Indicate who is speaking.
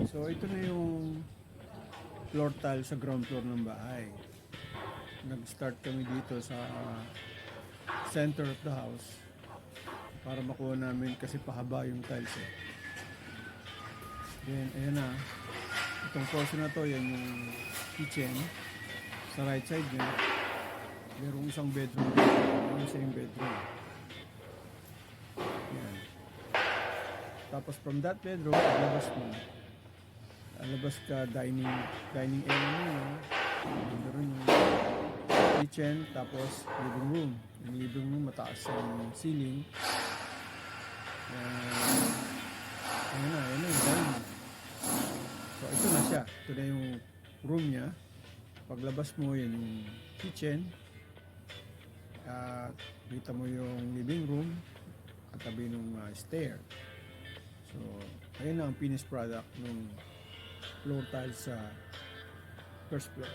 Speaker 1: So ito na yung floor tile sa ground floor ng bahay. Nag-start kami dito sa center of the house para makuha namin kasi pahaba yung tiles eh. Then ayan na. Itong portion na to, yan yung kitchen. Sa right side niya, merong isang bedroom. Yung same bedroom. Yan. Tapos from that bedroom, labas mo. Labas ka dining area mo. Meron yung kitchen, tapos living room. Yung living room, mataas ang ceiling. Ayan na yung dining. So ito na siya. Ito na yung room niya. Paglabas mo, yan yung kitchen. Kita mo yung living room katabi ng stair. So ayun na ang finished product ng floor tiles sa first floor.